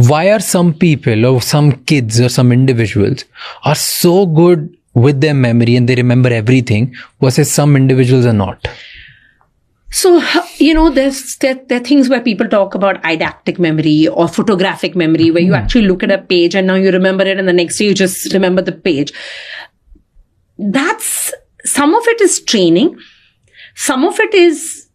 why are some people or some kids or some individuals are so good with their memory and they remember everything versus some individuals are not? So, there are things where people talk about eidetic memory or photographic memory, where you actually look at a page and now you remember it and the next day you just remember the page. Some of it is training. Some of it is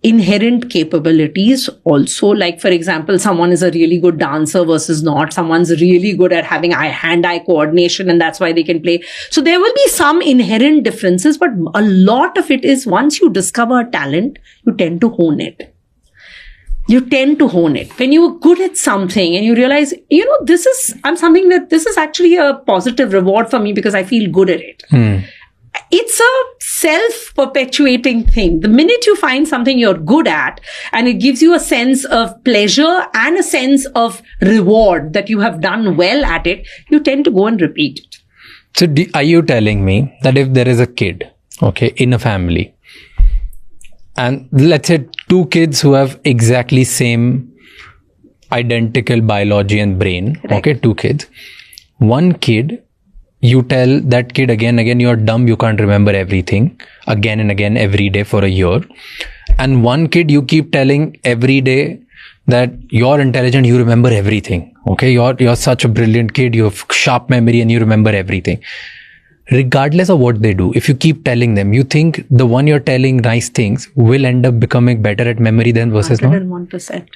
inherent capabilities also. Like, for example, someone is a really good dancer versus not. Someone's really good at having hand-eye coordination and that's why they can play. So there will be some inherent differences, but a lot of it is once you discover a talent, you tend to hone it. When you're good at something and you realize, this is actually a positive reward for me because I feel good at it. It's a self-perpetuating thing. The minute you find something you're good at and it gives you a sense of pleasure and a sense of reward that you have done well at it, you tend to go and repeat it. So are you telling me that if there is a kid, in a family, and let's say two kids who have exactly same identical biology and brain, right. Two kids, one kid, you tell that kid again, you're dumb, you can't remember everything again and again every day for a year. And one kid, you keep telling every day that you're intelligent, you remember everything. You're such a brilliant kid, you have sharp memory and you remember everything. Regardless of what they do, if you keep telling them, you think the one you're telling nice things will end up becoming better at memory than versus not? 101%.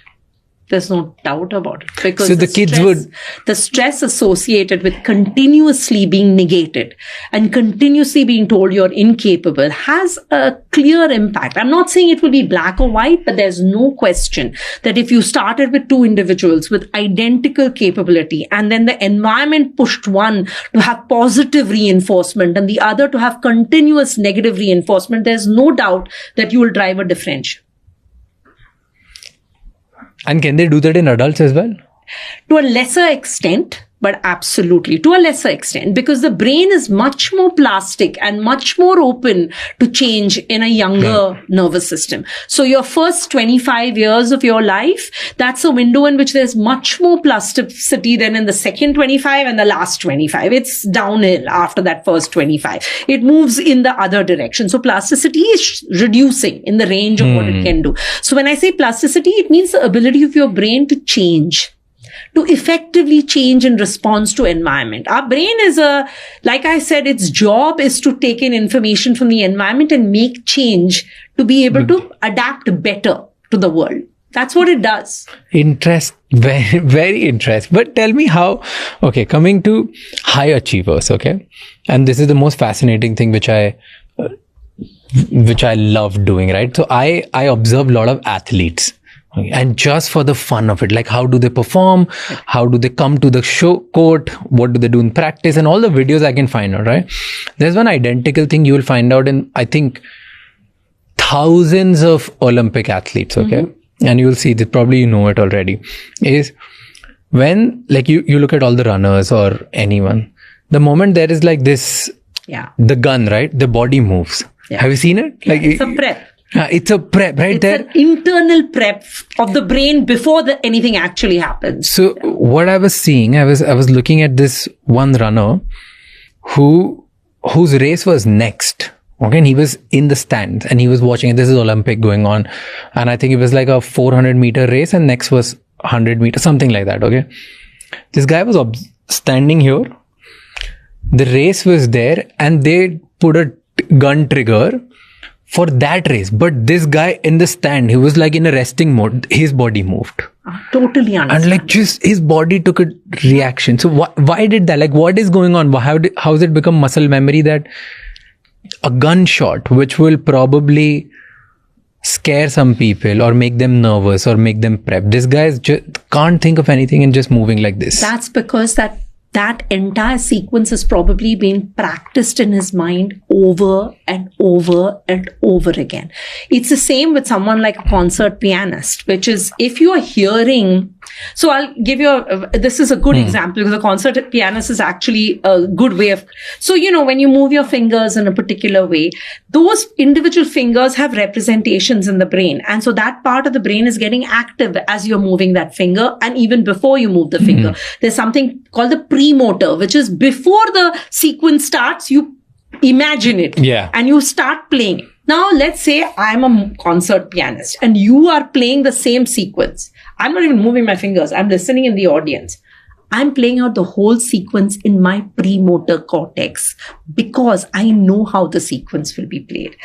There's no doubt about it. Because so the stress associated with continuously being negated and continuously being told you're incapable has a clear impact. I'm not saying it will be black or white, but there's no question that if you started with two individuals with identical capability and then the environment pushed one to have positive reinforcement and the other to have continuous negative reinforcement, there's no doubt that you will drive a differential. And can they do that in adults as well? To a lesser extent, but absolutely to a lesser extent, because the brain is much more plastic and much more open to change in a younger nervous system. So your first 25 years of your life, that's a window in which there's much more plasticity than in the second 25 and the last 25. It's downhill after that first 25. It moves in the other direction. So plasticity is reducing in the range of what it can do. So when I say plasticity, it means the ability of your brain to change, to effectively change in response to environment. Our brain is like I said, its job is to take in information from the environment and make change to be able to adapt better to the world. That's what it does. Very, very interesting. But tell me how, coming to high achievers, and this is the most fascinating thing which I love doing, right? So I observe a lot of athletes. And just for the fun of it, like how do they perform? How do they come to the court? What do they do in practice? And all the videos I can find out, right? There's one identical thing you will find out in, I think, thousands of Olympic athletes, And you will see that probably you know it already, is when like you look at all the runners or anyone, the moment there is like this, the gun, right? The body moves. Yeah. Have you seen it? Like it's a prep. It's a prep, right? It's an internal prep of the brain before anything actually happens. So what I was seeing, I was looking at this one runner whose race was next. And he was in the stands and he was watching it. This is Olympic going on. And I think it was like a 400 meter race and next was 100 meters, something like that. This guy was standing here. The race was there and they put a gun trigger for that race. But this guy in the stand, he was like in a resting mode. His body moved. Totally understand. And like just his body took a reaction. So why did that? Like what is going on? How has it become muscle memory that a gunshot, which will probably scare some people or make them nervous or make them prep, this guy just can't think of anything and just moving like this? That's because that entire sequence has probably been practiced in his mind over and over and over again. It's the same with someone like a concert pianist, which is if you are hearing So I'll give you this is a good example because a concert pianist is actually a good way of, so, when you move your fingers in a particular way, those individual fingers have representations in the brain. And so that part of the brain is getting active as you're moving that finger. And even before you move the finger, there's something called the premotor, which is before the sequence starts, you imagine it and you start playing it. Now, let's say I'm a concert pianist and you are playing the same sequence. I'm not even moving my fingers. I'm listening in the audience. I'm playing out the whole sequence in my premotor cortex because I know how the sequence will be played.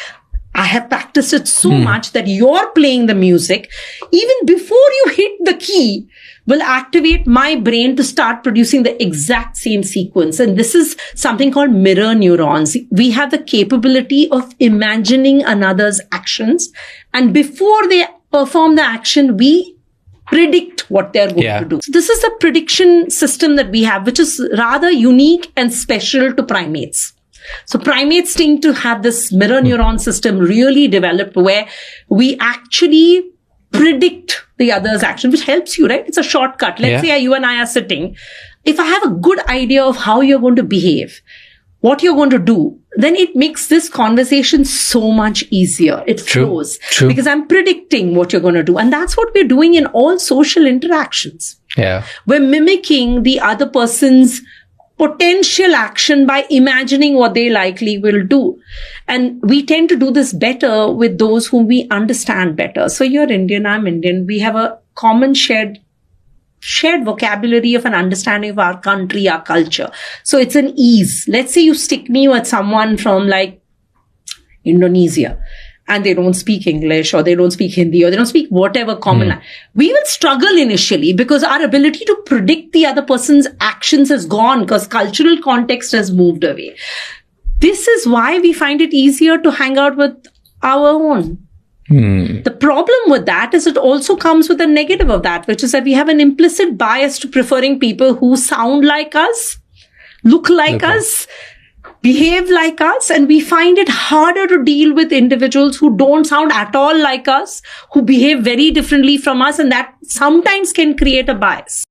I have practiced it so much that you're playing the music. Even before you hit the key, will activate my brain to start producing the exact same sequence. And this is something called mirror neurons. We have the capability of imagining another's actions. And before they perform the action, we predict what they're going to do. So this is the prediction system that we have, which is rather unique and special to primates. So primates tend to have this mirror neuron system really developed where we actually predict the other's action, which helps you, right? It's a shortcut. Let's say you and I are sitting. If I have a good idea of how you're going to behave, what you're going to do, then it makes this conversation so much easier. It flows because I'm predicting what you're going to do. And that's what we're doing in all social interactions. Yeah. We're mimicking the other person's potential action by imagining what they likely will do. And we tend to do this better with those whom we understand better. So you're Indian, I'm Indian. We have a common shared vocabulary of an understanding of our country, our culture. So it's an ease. Let's say you stick me with someone from like Indonesia and they don't speak English or they don't speak Hindi or they don't speak whatever common language. We will struggle initially because our ability to predict the other person's actions has gone because cultural context has moved away. This is why we find it easier to hang out with our own. The problem with that is it also comes with a negative of that, which is that we have an implicit bias to preferring people who sound like us, look like us, behave like us, and we find it harder to deal with individuals who don't sound at all like us, who behave very differently from us, and that sometimes can create a bias.